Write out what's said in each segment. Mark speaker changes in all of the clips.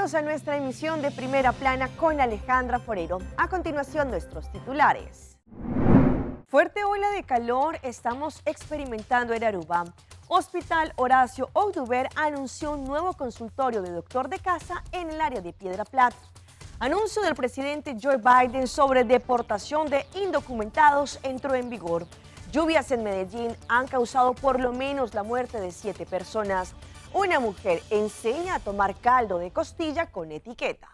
Speaker 1: Bienvenidos a nuestra emisión de Primera Plana con Alejandra Forero. A continuación, nuestros titulares. Fuerte ola de calor estamos experimentando en Aruba. Hospital Horacio Oduber anunció un nuevo consultorio de doctor de casa en el área de Piedra Plata. Anuncio del presidente Joe Biden sobre deportación de indocumentados entró en vigor. Lluvias en Medellín han causado por lo menos la muerte de 7 personas. Una mujer enseña a tomar caldo de costilla con etiqueta.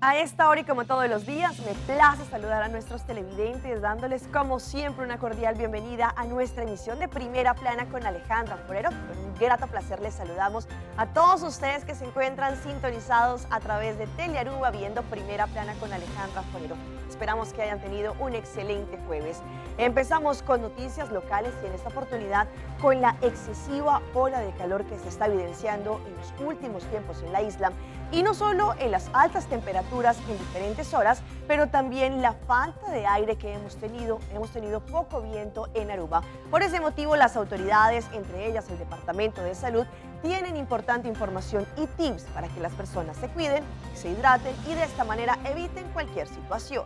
Speaker 1: A esta hora y como todos los días, me place saludar a nuestros televidentes, dándoles como siempre una cordial bienvenida a nuestra emisión de Primera Plana con Alejandra Forero. Con un grato placer les saludamos a todos ustedes que se encuentran sintonizados a través de Telearuba viendo Primera Plana con Alejandra Forero. Esperamos que hayan tenido un excelente jueves. Empezamos con noticias locales y en esta oportunidad con la excesiva ola de calor que se está evidenciando en los últimos tiempos en la isla. Y no solo en las altas temperaturas en diferentes horas, pero también la falta de aire que hemos tenido poco viento en Aruba. Por ese motivo, las autoridades, entre ellas el Departamento de Salud, tienen importante información y tips para que las personas se cuiden, se hidraten y de esta manera eviten cualquier situación.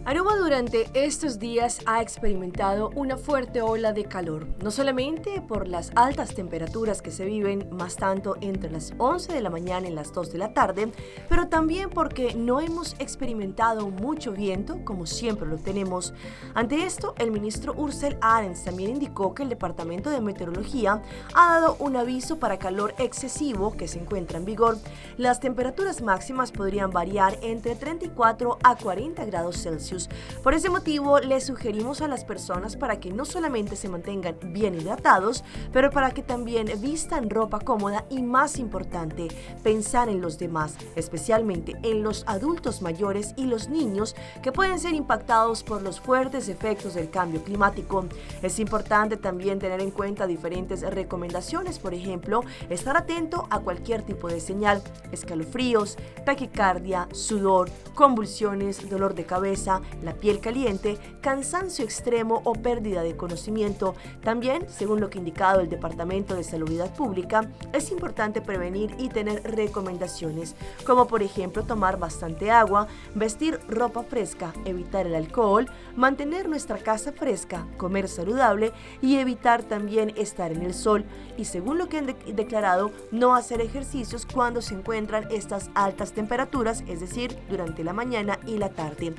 Speaker 1: Aruba durante estos días ha experimentado una fuerte ola de calor, no solamente por las altas temperaturas que se viven más tanto entre las 11 de la mañana y las 2 de la tarde, pero también porque no hemos experimentado mucho viento como siempre lo tenemos. Ante esto, el ministro Ursel Arens también indicó que el Departamento de Meteorología ha dado un aviso para calor excesivo que se encuentra en vigor. Las temperaturas máximas podrían variar entre 34 a 40 grados Celsius. Por ese motivo, les sugerimos a las personas para que no solamente se mantengan bien hidratados, pero para que también vistan ropa cómoda y, más importante, pensar en los demás, especialmente en los adultos mayores y los niños que pueden ser impactados por los fuertes efectos del cambio climático. Es importante también tener en cuenta diferentes recomendaciones, por ejemplo, estar atento a cualquier tipo de señal, escalofríos, taquicardia, sudor, convulsiones, dolor de cabeza, la piel caliente, cansancio extremo o pérdida de conocimiento. También, según lo que ha indicado el Departamento de Salubridad Pública, es importante prevenir y tener recomendaciones, como por ejemplo tomar bastante agua, vestir ropa fresca, evitar el alcohol, mantener nuestra casa fresca, comer saludable y evitar también estar en el sol. Y según lo que han declarado, no hacer ejercicios cuando se encuentran estas altas temperaturas, es decir, durante la mañana y la tarde.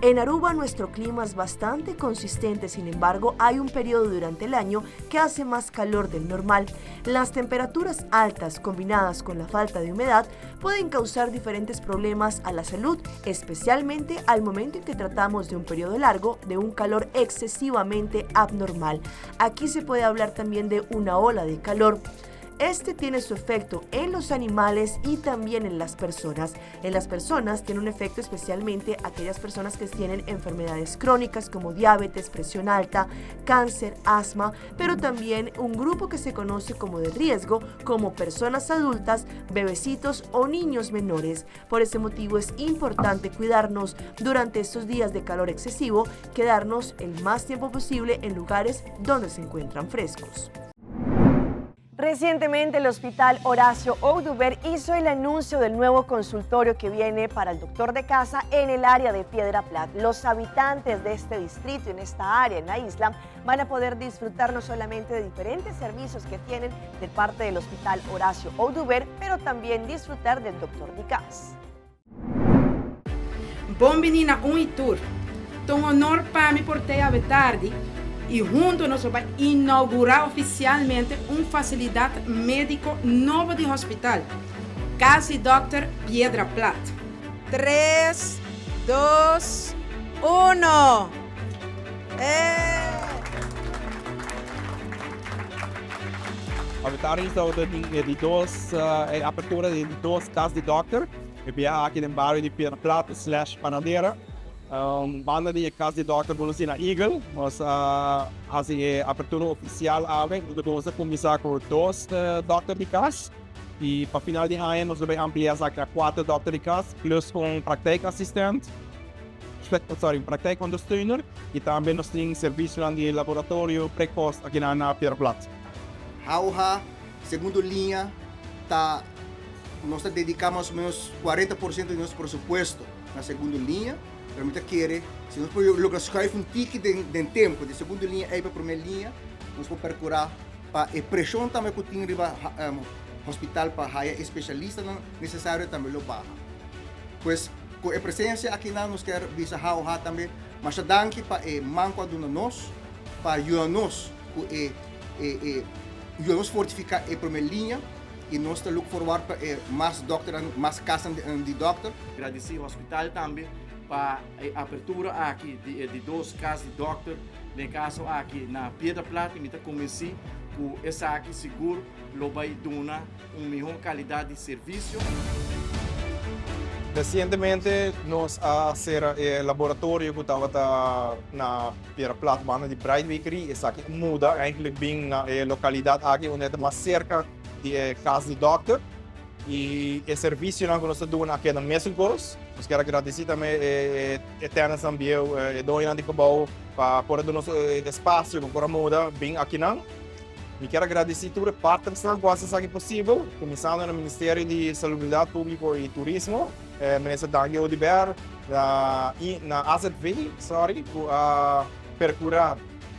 Speaker 1: En Aruba nuestro clima es bastante consistente, sin embargo hay un periodo durante el año que hace más calor del normal. Las temperaturas altas combinadas con la falta de humedad pueden causar diferentes problemas a la salud, especialmente al momento en que tratamos de un periodo largo de un calor excesivamente abnormal. Aquí se puede hablar también de una ola de calor. Este tiene su efecto en los animales y también en las personas. En las personas tiene un efecto especialmente aquellas personas que tienen enfermedades crónicas como diabetes, presión alta, cáncer, asma, pero también un grupo que se conoce como de riesgo, como personas adultas, bebecitos o niños menores. Por ese motivo es importante cuidarnos durante estos días de calor excesivo, quedarnos el más tiempo posible en lugares donde se encuentran frescos. Recientemente el Hospital Horacio Oduber hizo el anuncio del nuevo consultorio que viene para el doctor de casa en el área de Piedra Plata. Los habitantes de este distrito, en esta área, en la isla, van a poder disfrutar no solamente de diferentes servicios que tienen de parte del Hospital Horacio Oduber, pero también disfrutar del doctor de casa.
Speaker 2: Bom menina, tour. Tom honor para mim por ter a tarde. E junto nós vamos inaugurar oficialmente uma facilidade médico nova de hospital, Casa Dr. Piedra Plata.
Speaker 3: 3, 2, 1.
Speaker 4: Avetaram de duas aberturas de duas casas de doctor, que é aqui no bairro de Piedra Plata / Panadeira. Banda de casa de doctor Bolusina Eagle, mas a abertura oficial abre, nós vamos começar com 2 doctor de casa e para final de ano nós vamos ampliar para 4 doctor de casa, plus com praktijkassistent, praktijkondersteuner e também nós temos serviço de laboratório precoce aqui na Piedra Plata.
Speaker 5: Auha, segundo linha, está nós dedicamos menos 40% de nosso presupuesto na segunda linha. Realmente quer, se nós logramos escrever um tique de tempo de segunda linha e para a primeira linha, nós vamos procurar para a pressão também que tem no hospital para a especialista necessário também lo baja. Pois com a presença aqui nós quer visitar também, mas danke para manco de nós, para ajudar-nos a fortificar a primeira linha e nós estamos look forward para mais doctor, mais casas de doctor.
Speaker 6: Agradecer ao hospital também para a abertura aqui de 2 casas de doctor, no caso aqui na Piedra Plata, e comecei com essa aqui seguro, vai dar uma melhor qualidade de serviço.
Speaker 4: Recentemente, nós fizemos o laboratório que estava na Piedra Plata, banda de Bright Bakery, e aqui muda, eigenlijk bem na localidade aqui, onde é mais cerca de casa de doctor. E o serviço que nós estamos dando aqui na Messelgos, nós quero agradecer também a Eterna também, a dona de Cabal, para pôr o nosso espaço, para muda bem aqui não. E quero agradecer a toda a parte que está aqui possível, começando no Ministério de Saúde Pública e Turismo, ministro Daniel Oliver, na AZV, para procurar,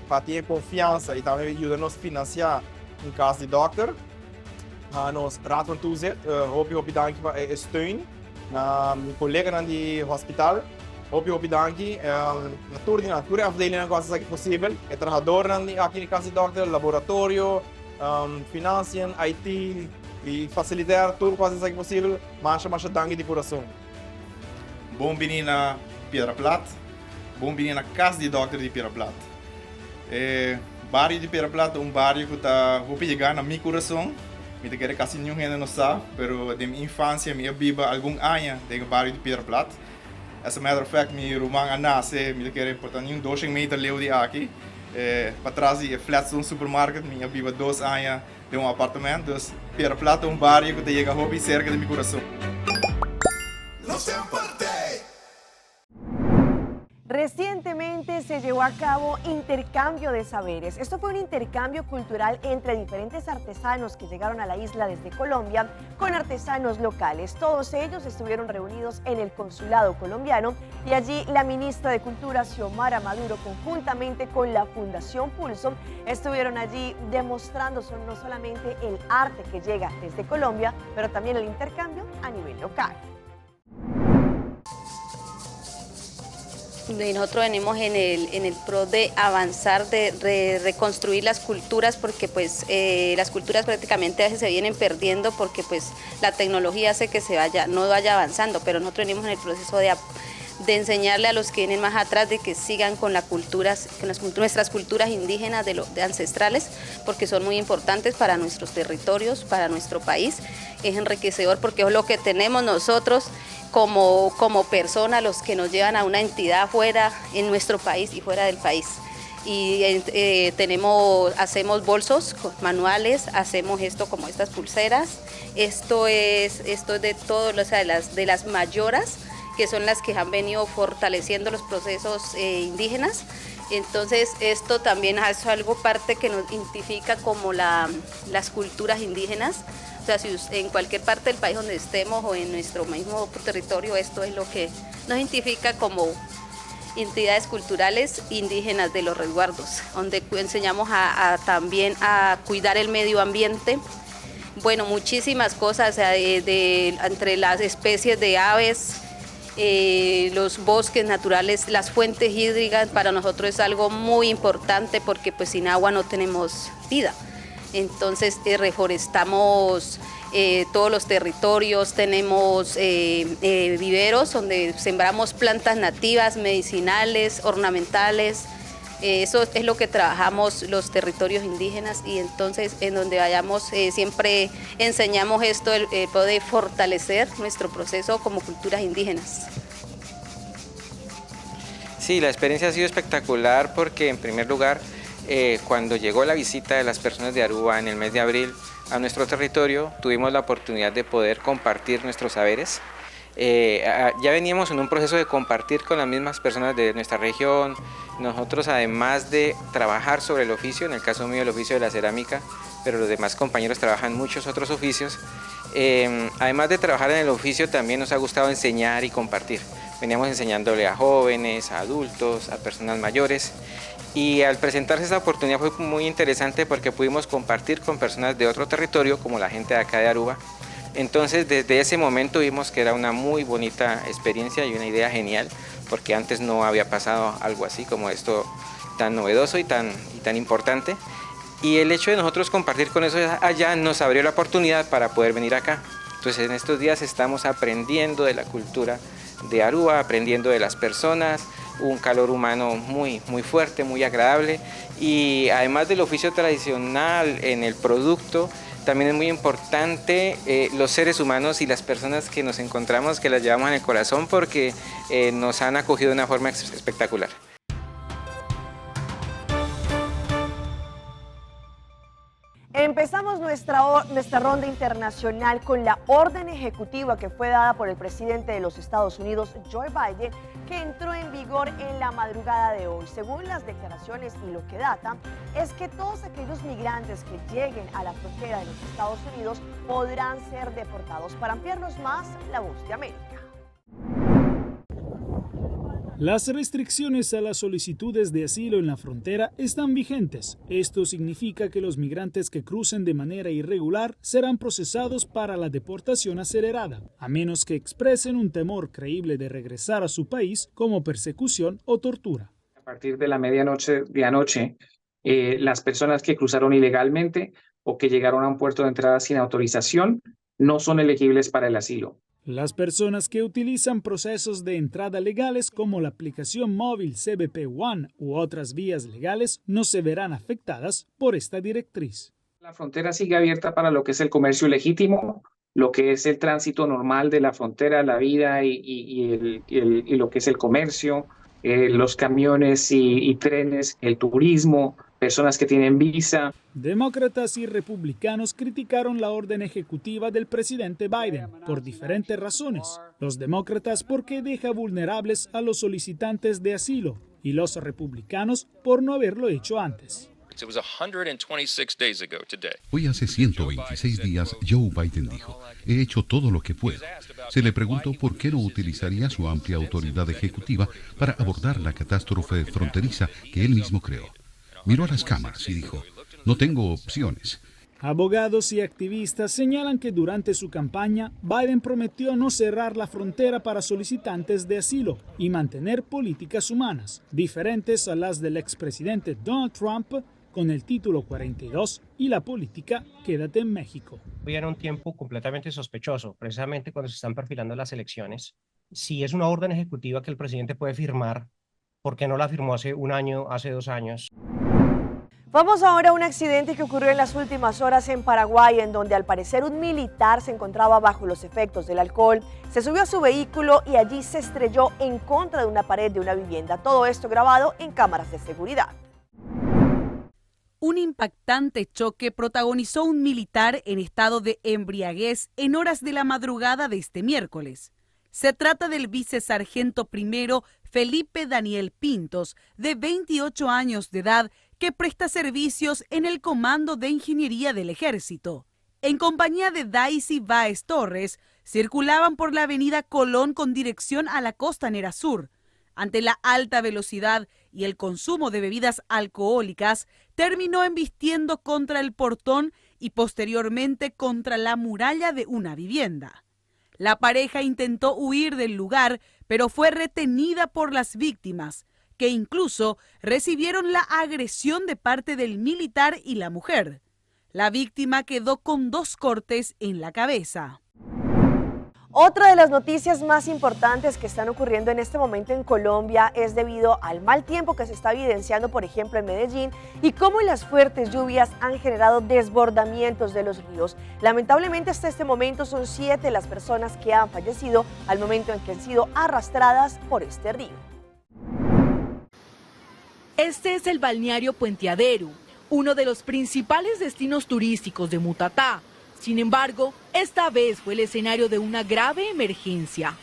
Speaker 4: para ter confiança e também ajudar-nos a financiar em caso de doctor. Nós raad van toezicht, hoop dank voor steun naar mijn collega's in het hospitaal. Hoop dank natuurlijk naar de afdeling als het possible. Het trabajador aqui in casa de doctor, laboratorio, financiën, IT, e facilitar tudo quase que possível. Mas dank de coração.
Speaker 7: Bom vindo na Piedra Plata. Bom vindo na casa de doctor de Piedra Plata. Bairro de Piedra Plata é bairro que está chegar na meu coração. Eu quero quase ninguém não sabe, mas de minha infância eu vivi alguns anos no bairro de Piedra Plata. As a matter of fact, meu irmão nasceu, eu quero portanto 200 metros de aqui. Para trás de flats de supermercado, eu vivi 2 anos de apartamento. Então, Piedra Plata é bairro que chega a cerca de meu coração.
Speaker 1: Recientemente se llevó a cabo intercambio de saberes. Esto fue un intercambio cultural entre diferentes artesanos que llegaron a la isla desde Colombia con artesanos locales. Todos ellos estuvieron reunidos en el consulado colombiano y allí la ministra de Cultura, Xiomara Maduro, conjuntamente con la Fundación Pulso, estuvieron allí demostrando no solamente el arte que llega desde Colombia, pero también el intercambio a nivel local.
Speaker 8: Nosotros venimos en el pro de avanzar, de reconstruir las culturas, porque pues las culturas prácticamente a veces se vienen perdiendo porque pues la tecnología hace que no vaya avanzando, pero nosotros venimos en el proceso de enseñarle a los que vienen más atrás de que sigan con nuestras culturas indígenas de ancestrales, porque son muy importantes para nuestros territorios, para nuestro país. Es enriquecedor porque es lo que tenemos nosotros como personas, los que nos llevan a una entidad fuera, en nuestro país y fuera del país. Y hacemos bolsos manuales, hacemos esto como estas pulseras. Esto es de todas, o sea, de las mayoras, que son las que han venido fortaleciendo los procesos indígenas. Entonces esto también es algo parte que nos identifica como las culturas indígenas. O sea, si en cualquier parte del país donde estemos o en nuestro mismo territorio, esto es lo que nos identifica como entidades culturales indígenas de los resguardos, donde enseñamos también a cuidar el medio ambiente. Bueno, muchísimas cosas, o sea, entre las especies de aves, los bosques naturales, las fuentes hídricas, para nosotros es algo muy importante porque pues sin agua no tenemos vida. Entonces reforestamos todos los territorios, tenemos viveros donde sembramos plantas nativas, medicinales, ornamentales. Eso es lo que trabajamos los territorios indígenas, y entonces en donde vayamos siempre enseñamos esto, el poder fortalecer nuestro proceso como culturas indígenas.
Speaker 9: Sí, la experiencia ha sido espectacular porque en primer lugar cuando llegó la visita de las personas de Aruba en el mes de abril a nuestro territorio, tuvimos la oportunidad de poder compartir nuestros saberes. Ya veníamos en un proceso de compartir con las mismas personas de nuestra región. Nosotros, además de trabajar sobre el oficio, en el caso mío el oficio de la cerámica, pero los demás compañeros trabajan muchos otros oficios, Además de trabajar en el oficio, también nos ha gustado enseñar y compartir. Veníamos enseñándole a jóvenes, a adultos, a personas mayores. Y al presentarse esta oportunidad fue muy interesante porque pudimos compartir con personas de otro territorio, como la gente de acá de Aruba. Entonces, desde ese momento vimos que era una muy bonita experiencia y una idea genial, porque antes no había pasado algo así como esto tan novedoso y tan importante. Y el hecho de nosotros compartir con eso allá nos abrió la oportunidad para poder venir acá. Entonces, en estos días estamos aprendiendo de la cultura de Aruba, aprendiendo de las personas, un calor humano muy fuerte, muy agradable, y además del oficio tradicional en el producto, también es muy importante los seres humanos y las personas que nos encontramos, que las llevamos en el corazón, porque nos han acogido de una forma espectacular.
Speaker 1: Empezamos nuestra ronda internacional con la orden ejecutiva que fue dada por el presidente de los Estados Unidos, Joe Biden, que entró en vigor en la madrugada de hoy. Según las declaraciones y lo que data, es que todos aquellos migrantes que lleguen a la frontera de los Estados Unidos podrán ser deportados. Para ampliarnos más, La Voz de América.
Speaker 10: Las restricciones a las solicitudes de asilo en la frontera están vigentes. Esto significa que los migrantes que crucen de manera irregular serán procesados para la deportación acelerada, a menos que expresen un temor creíble de regresar a su país como persecución o tortura.
Speaker 11: A partir de la medianoche de anoche, las personas que cruzaron ilegalmente o que llegaron a un puerto de entrada sin autorización no son elegibles para el asilo.
Speaker 10: Las personas que utilizan procesos de entrada legales como la aplicación móvil CBP One u otras vías legales no se verán afectadas por esta directriz.
Speaker 11: La frontera sigue abierta para lo que es el comercio legítimo, lo que es el tránsito normal de la frontera, la vida y lo que es el comercio, los camiones y trenes, el turismo, personas que tienen visa.
Speaker 10: Demócratas y republicanos criticaron la orden ejecutiva del presidente Biden por diferentes razones. Los demócratas porque deja vulnerables a los solicitantes de asilo y los republicanos por no haberlo hecho antes.
Speaker 12: Hoy hace 126 días Joe Biden dijo, he hecho todo lo que puedo. Se le preguntó por qué no utilizaría su amplia autoridad ejecutiva para abordar la catástrofe fronteriza que él mismo creó. Miró a las cámaras y dijo, no tengo opciones.
Speaker 10: Abogados y activistas señalan que durante su campaña, Biden prometió no cerrar la frontera para solicitantes de asilo y mantener políticas humanas, diferentes a las del expresidente Donald Trump, con el título 42 y la política Quédate en México.
Speaker 13: Hoy era un tiempo completamente sospechoso, precisamente cuando se están perfilando las elecciones. Si es una orden ejecutiva que el presidente puede firmar, ¿por qué no la firmó hace un año, hace 2 años?
Speaker 1: Vamos ahora a un accidente que ocurrió en las últimas horas en Paraguay, en donde al parecer un militar se encontraba bajo los efectos del alcohol, se subió a su vehículo y allí se estrelló en contra de una pared de una vivienda. Todo esto grabado en cámaras de seguridad.
Speaker 14: Un impactante choque protagonizó un militar en estado de embriaguez en horas de la madrugada de este miércoles. Se trata del vicesargento primero Felipe Daniel Pintos, de 28 años de edad, que presta servicios en el Comando de Ingeniería del Ejército. En compañía de Daisy Báez Torres, circulaban por la avenida Colón con dirección a la Costanera Sur. Ante la alta velocidad y el consumo de bebidas alcohólicas, terminó embistiendo contra el portón y posteriormente contra la muralla de una vivienda. La pareja intentó huir del lugar, pero fue retenida por las víctimas, que incluso recibieron la agresión de parte del militar y la mujer. La víctima quedó con 2 cortes en la cabeza.
Speaker 1: Otra de las noticias más importantes que están ocurriendo en este momento en Colombia es debido al mal tiempo que se está evidenciando, por ejemplo, en Medellín, y cómo las fuertes lluvias han generado desbordamientos de los ríos. Lamentablemente, hasta este momento son 7 las personas que han fallecido al momento en que han sido arrastradas por este río.
Speaker 15: Este es el balneario Puenteadero, uno de los principales destinos turísticos de Mutatá. Sin embargo, esta vez fue el escenario de una grave emergencia.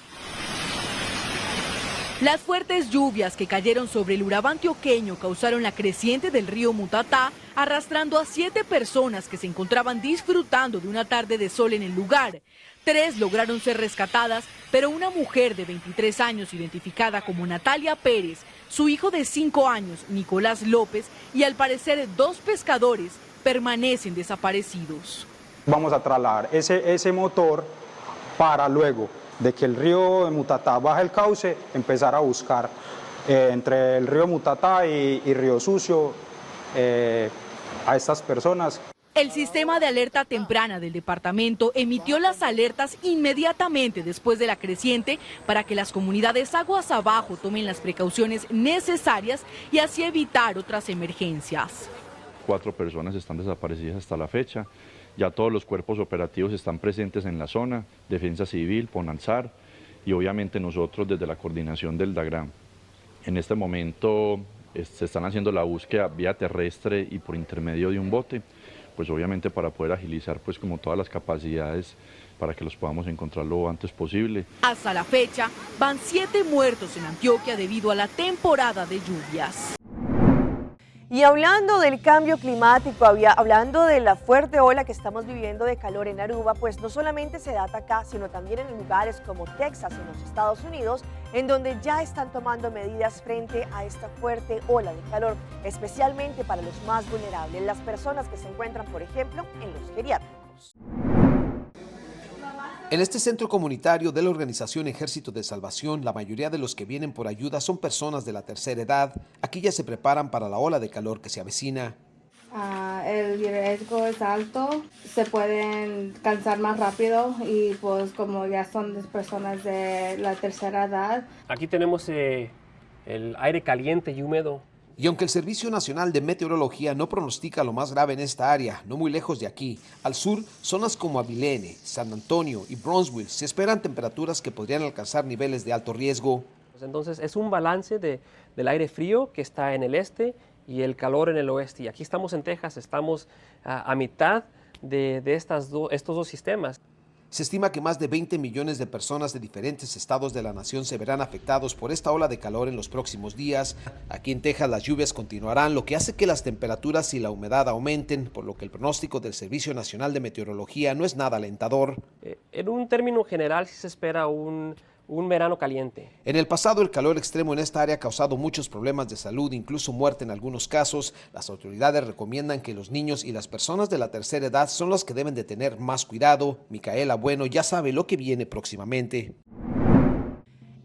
Speaker 15: Las fuertes lluvias que cayeron sobre el Urabá antioqueño causaron la creciente del río Mutatá, arrastrando a 7 personas que se encontraban disfrutando de una tarde de sol en el lugar. 3 lograron ser rescatadas, pero una mujer de 23 años, identificada como Natalia Pérez, su hijo de 5 años, Nicolás López, y al parecer 2 pescadores, permanecen desaparecidos.
Speaker 16: Vamos a trasladar ese motor para luego de que el río de Mutatá baje el cauce, empezar a buscar entre el río Mutatá y Río Sucio a estas personas.
Speaker 15: El sistema de alerta temprana del departamento emitió las alertas inmediatamente después de la creciente para que las comunidades aguas abajo tomen las precauciones necesarias y así evitar otras emergencias.
Speaker 17: 4 personas están desaparecidas hasta la fecha. Ya todos los cuerpos operativos están presentes en la zona, Defensa Civil, Ponalzar y obviamente nosotros desde la coordinación del DAGRAM. En este momento se están haciendo la búsqueda vía terrestre y por intermedio de un bote, pues obviamente para poder agilizar pues como todas las capacidades para que los podamos encontrar lo antes posible.
Speaker 15: Hasta la fecha van 7 muertos en Antioquia debido a la temporada de lluvias.
Speaker 1: Y hablando del cambio climático, hablando de la fuerte ola que estamos viviendo de calor en Aruba, pues no solamente se data acá, sino también en lugares como Texas, en los Estados Unidos, en donde ya están tomando medidas frente a esta fuerte ola de calor, especialmente para los más vulnerables, las personas que se encuentran, por ejemplo, en los geriátricos.
Speaker 18: En este centro comunitario de la organización Ejército de Salvación, la mayoría de los que vienen por ayuda son personas de la tercera edad. Aquí ya se preparan para la ola de calor que se avecina.
Speaker 19: El riesgo es alto, se pueden cansar más rápido y pues como ya son personas de la tercera edad.
Speaker 20: Aquí tenemos el aire caliente y húmedo.
Speaker 18: Y aunque el Servicio Nacional de Meteorología no pronostica lo más grave en esta área, no muy lejos de aquí, al sur, zonas como Abilene, San Antonio y Bronzeville se esperan temperaturas que podrían alcanzar niveles de alto riesgo.
Speaker 20: Entonces es un balance del aire frío que está en el este y el calor en el oeste. Y aquí estamos en Texas, estamos a mitad de estos dos sistemas.
Speaker 18: Se estima que más de 20 millones de personas de diferentes estados de la nación se verán afectados por esta ola de calor en los próximos días. Aquí en Texas las lluvias continuarán, lo que hace que las temperaturas y la humedad aumenten, por lo que el pronóstico del Servicio Nacional de Meteorología no es nada alentador.
Speaker 20: En un término general sí se espera un verano caliente.
Speaker 18: En el pasado, el calor extremo en esta área ha causado muchos problemas de salud, incluso muerte en algunos casos. Las autoridades recomiendan que los niños y las personas de la tercera edad son los que deben de tener más cuidado. Micaela Bueno ya sabe lo que viene próximamente.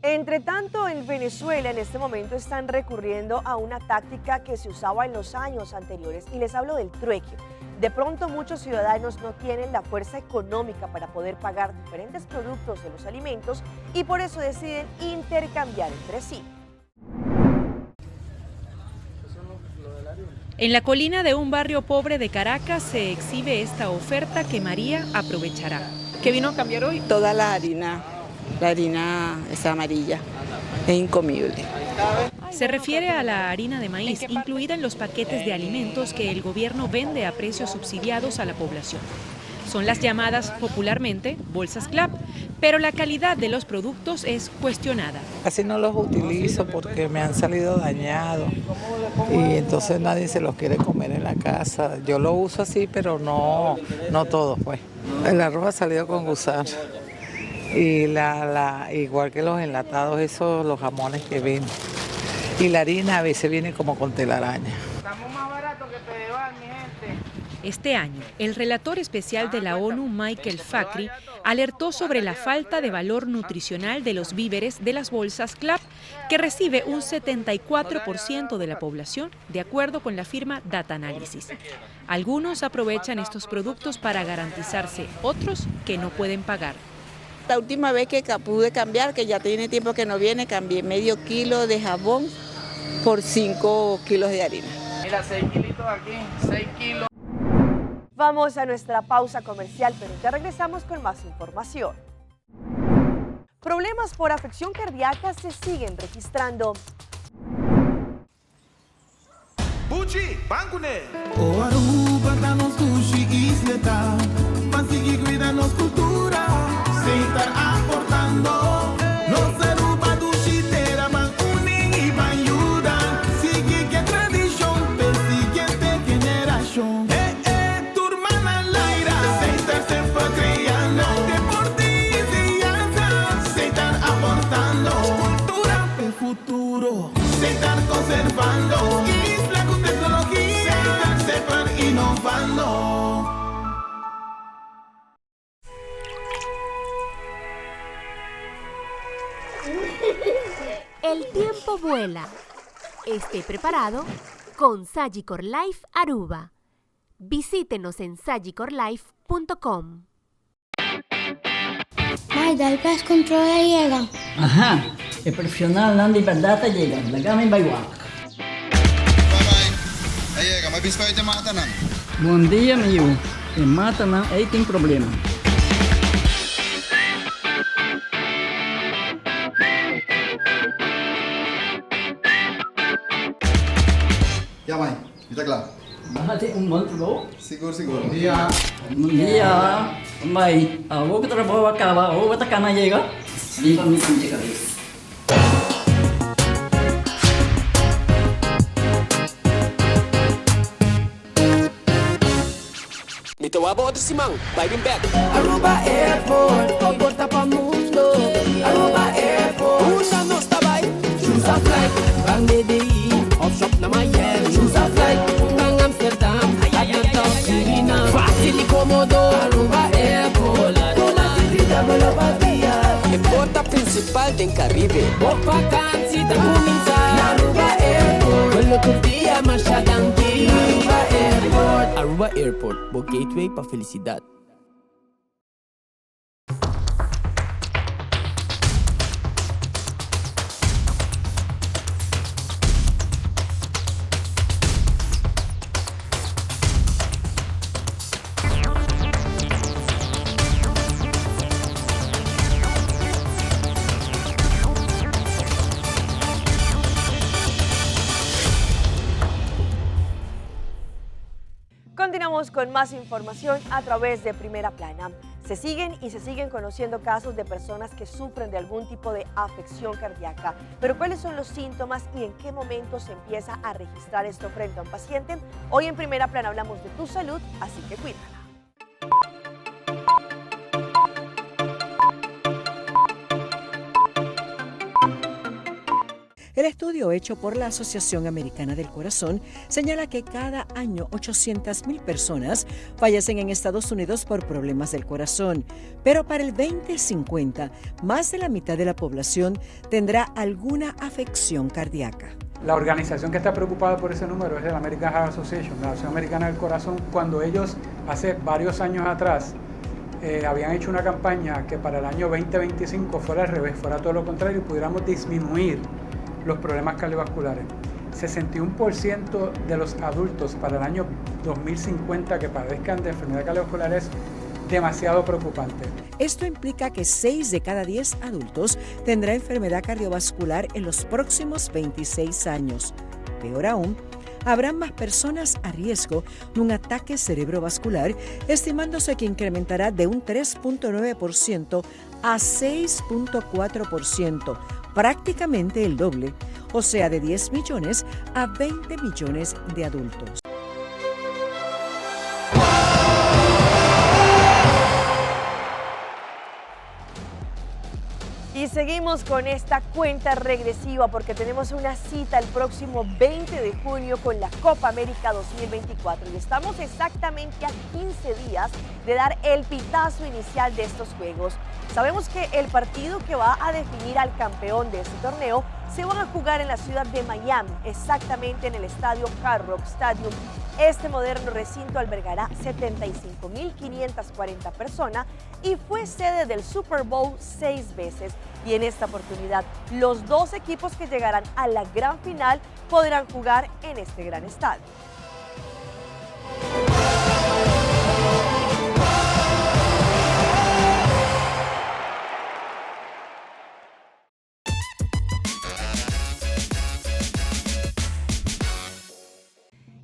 Speaker 1: Entre tanto, en Venezuela en este momento están recurriendo a una táctica que se usaba en los años anteriores y les hablo del trueque. De pronto muchos ciudadanos no tienen la fuerza económica para poder pagar diferentes productos de los alimentos y por eso deciden intercambiar entre sí.
Speaker 21: En la colina de un barrio pobre de Caracas se exhibe esta oferta que María aprovechará. ¿Qué vino a cambiar hoy?
Speaker 22: Toda la harina es amarilla, es incomible.
Speaker 21: Se refiere a la harina de maíz incluida en los paquetes de alimentos que el gobierno vende a precios subsidiados a la población. Son las llamadas popularmente bolsas CLAP, pero la calidad de los productos es cuestionada.
Speaker 23: Casi no los utilizo porque me han salido dañados y entonces nadie se los quiere comer en la casa. Yo lo uso así, pero no todo pues. El arroz ha salido con gusano y igual que los enlatados, los jamones que venden. Y la harina a veces viene como con telaraña.
Speaker 2: Estamos más baratos que Pedeval, mi gente.
Speaker 21: Este año, el relator especial de la ONU, Michael Fakhri, alertó sobre la falta de valor nutricional de los víveres de las bolsas CLAP, que recibe un 74% de la población, de acuerdo con la firma Data Analysis. Algunos aprovechan estos productos para garantizarse, otros que no pueden pagar.
Speaker 22: La última vez que pude cambiar, que ya tiene tiempo que no viene, cambié medio kilo de jabón por 5 kilos de harina.
Speaker 2: Mira, 6 kilitos aquí, 6 kilos.
Speaker 1: Vamos a nuestra pausa comercial, pero ya regresamos con más información. Problemas por afección cardíaca se siguen registrando.
Speaker 24: Pucci, bancune. O Aruba danos sushi isleta, pasigi cuidanos cultura, se estar aportando, los Aruba dushi teraman, futuro. Secar conservando, isla con tecnología, sepan innovando.
Speaker 3: El tiempo vuela. Esté preparado con Sagicor Life Aruba. Visítenos en sagicorlife.com.
Speaker 4: Maida, el gas control llega.
Speaker 5: Ajá, el profesional Nandi Verdata llega. La gama en Bayhuac.
Speaker 6: Aí llega, mas biscoito de Matanan.
Speaker 5: Bom dia, meu. En Matanan, aí tem problema.
Speaker 6: Ya, mãe, está claro.
Speaker 5: Bájate un monstruo.
Speaker 6: Seguro, seguro. Bom dia.
Speaker 5: Bom dia. Mãe, a boca do trabalho acaba, a outra cana chega. Limpa minha cabeça.
Speaker 25: Mito wabo to si Mang, vibing back.
Speaker 24: Aruba Airport, comporta pa mundo. Aruba Airport,
Speaker 25: Una no está by.
Speaker 24: choose a flight. Bang DDI,
Speaker 25: Off shop na Miami.
Speaker 24: choose a flight. Bang Amsterdam, Atlanta, Suriname. Fácil y cómodo. Aruba Airport, con la titrita me la batía.
Speaker 25: El porta principal del Caribe.
Speaker 24: Por vacancy te comienza. Aruba Airport, vuelo tu día más tranquilo. Aruba Airport.
Speaker 25: Aruba Airport, bo gateway pa felicidad.
Speaker 1: Continuamos con más información a través de Primera Plana. Se siguen conociendo casos de personas que sufren de algún tipo de afección cardíaca. Pero ¿cuáles son los síntomas y en qué momento se empieza a registrar esto frente a un paciente? Hoy en Primera Plana hablamos de tu salud, así que cuídala.
Speaker 26: El estudio hecho por la Asociación Americana del Corazón señala que cada año 800,000 personas fallecen en Estados Unidos por problemas del corazón, pero para el 2050, más de la mitad de la población tendrá alguna afección cardíaca.
Speaker 16: La organización que está preocupada por ese número es la American Heart Association, la Asociación Americana del Corazón, cuando ellos hace varios años atrás habían hecho una campaña que para el año 2025 fuera al revés, fuera todo lo contrario y pudiéramos disminuir los problemas cardiovasculares. 61% de los adultos para el año 2050 que padezcan de enfermedad cardiovascular es demasiado preocupante.
Speaker 26: Esto implica que 6 de cada 10 adultos tendrá enfermedad cardiovascular en los próximos 26 años. Peor aún, habrá más personas a riesgo de un ataque cerebrovascular, estimándose que incrementará de un 3.9% a 6.4%, prácticamente el doble, o sea, de 10 millones a 20 millones de adultos.
Speaker 1: Y seguimos con esta cuenta regresiva porque tenemos una cita el próximo 20 de junio con la Copa América 2024 y estamos exactamente a 15 días de dar el pitazo inicial de estos juegos. Sabemos que el partido que va a definir al campeón de este torneo se va a jugar en la ciudad de Miami, exactamente en el estadio Hard Rock Stadium. Este moderno recinto albergará 75.540 personas y fue sede del Super Bowl 6 veces. Y en esta oportunidad, los dos equipos que llegarán a la gran final podrán jugar en este gran estadio.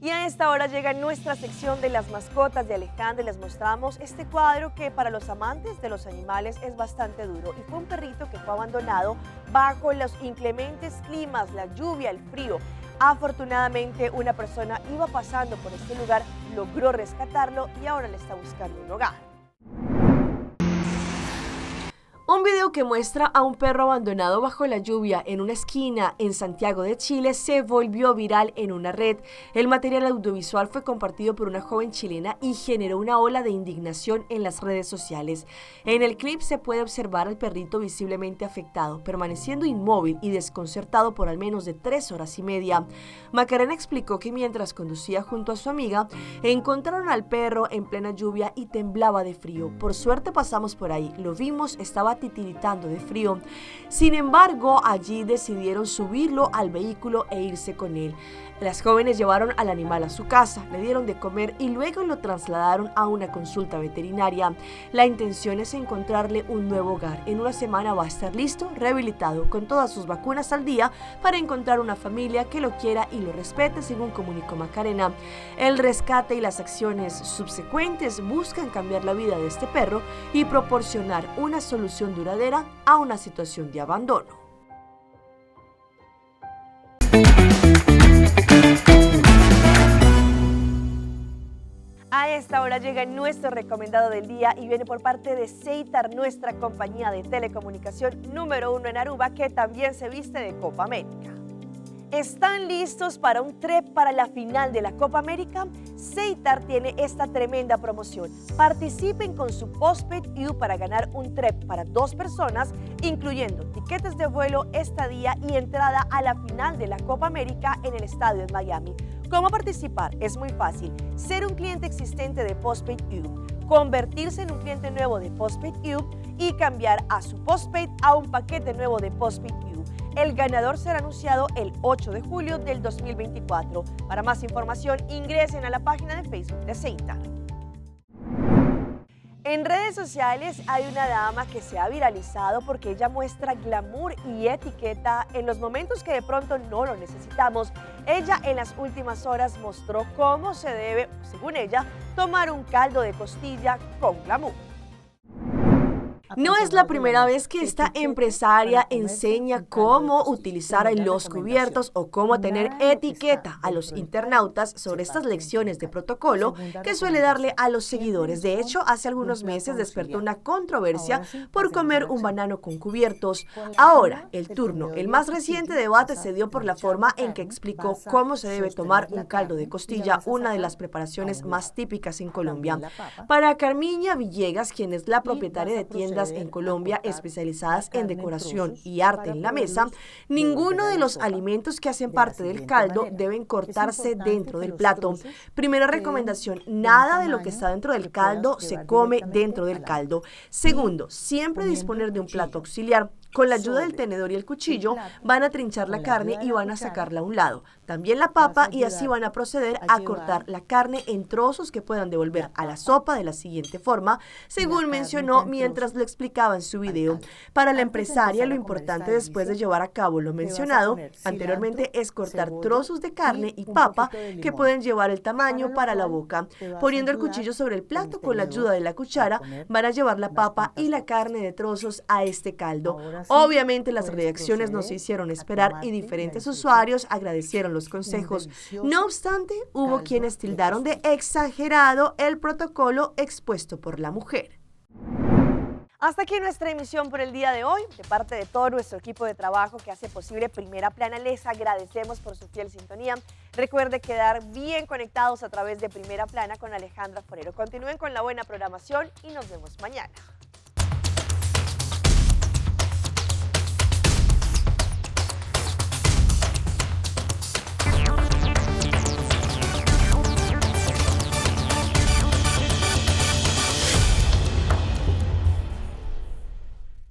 Speaker 1: Y a esta hora llega nuestra sección de las mascotas de Alejandra y les mostramos este cuadro que para los amantes de los animales es bastante duro. Y fue un perrito que fue abandonado bajo los inclementes climas, la lluvia, el frío. Afortunadamente una persona iba pasando por este lugar, logró rescatarlo y ahora le está buscando un hogar. Un Un video que muestra a un perro abandonado bajo la lluvia en una esquina en Santiago de Chile se volvió viral en una red. El material audiovisual fue compartido por una joven chilena y generó una ola de indignación en las redes sociales. En el clip se puede observar al perrito visiblemente afectado, permaneciendo inmóvil y desconcertado por al menos de 3 horas y media. Macarena explicó que mientras conducía junto a su amiga, encontraron al perro en plena lluvia y temblaba de frío. Por suerte pasamos por ahí, lo vimos, estaba titiritando de frío. Sin embargo, allí decidieron subirlo al vehículo e irse con él. Las jóvenes llevaron al animal a su casa, le dieron de comer y luego lo trasladaron a una consulta veterinaria. La intención es encontrarle un nuevo hogar. En una semana va a estar listo, rehabilitado, con todas sus vacunas al día para encontrar una familia que lo quiera y lo respete, según comunicó Macarena. El rescate y las acciones subsecuentes buscan cambiar la vida de este perro y proporcionar una solución duradera a una situación de abandono. A esta hora llega nuestro recomendado del día y viene por parte de Ceitar, nuestra compañía de telecomunicación número 1 en Aruba, que también se viste de Copa América. ¿Están listos para un trip para la final de la Copa América? Ceitar tiene esta tremenda promoción. Participen con su Postpaid U para ganar un trip para 2 personas, incluyendo tiquetes de vuelo, estadía y entrada a la final de la Copa América en el estadio en Miami. ¿Cómo participar? Es muy fácil. Ser un cliente existente de Postpaid U, convertirse en un cliente nuevo de Postpaid U y cambiar a su Postpaid a un paquete nuevo de Postpaid U. El ganador será anunciado el 8 de julio del 2024. Para más información, ingresen a la página de Facebook de Ceitar. En redes sociales hay una dama que se ha viralizado porque ella muestra glamour y etiqueta en los momentos que de pronto no lo necesitamos. Ella en las últimas horas mostró cómo se debe, según ella, tomar un caldo de costilla con glamour. No es la primera vez que esta empresaria enseña cómo utilizar los cubiertos o cómo tener etiqueta a los internautas sobre estas lecciones de protocolo que suele darle a los seguidores. De hecho, hace algunos meses despertó una controversia por comer un banano con cubiertos. Ahora, el turno, el más reciente debate se dio por la forma en que explicó cómo se debe tomar un caldo de costilla, una de las preparaciones más típicas en Colombia. Para Carmiña Villegas, quien es la propietaria de tiendas en Colombia especializadas en decoración y arte en la mesa, ninguno de los alimentos que hacen parte del caldo deben cortarse dentro del plato. Primera recomendación, nada de lo que está dentro del caldo se come dentro del caldo. Segundo, siempre disponer de un plato auxiliar. Con la ayuda del tenedor y el cuchillo van a trinchar la carne y van a sacarla a un lado. También la papa y así van a proceder a cortar la carne en trozos que puedan devolver a la sopa de la siguiente forma, según mencionó mientras lo explicaba en su video. Para la empresaria, lo importante después de llevar a cabo lo mencionado anteriormente es cortar trozos de carne y papa que pueden llevar el tamaño para la boca. Poniendo el cuchillo sobre el plato con la ayuda de la cuchara, van a llevar la papa y la carne de trozos a este caldo. Obviamente las reacciones no se hicieron esperar y diferentes usuarios agradecieron los consejos. No obstante, hubo quienes tildaron de exagerado el protocolo expuesto por la mujer. Hasta aquí nuestra emisión por el día de hoy. De parte de todo nuestro equipo de trabajo que hace posible Primera Plana, les agradecemos por su fiel sintonía. Recuerde quedar bien conectados a través de Primera Plana con Alejandra Forero. Continúen con la buena programación y nos vemos mañana.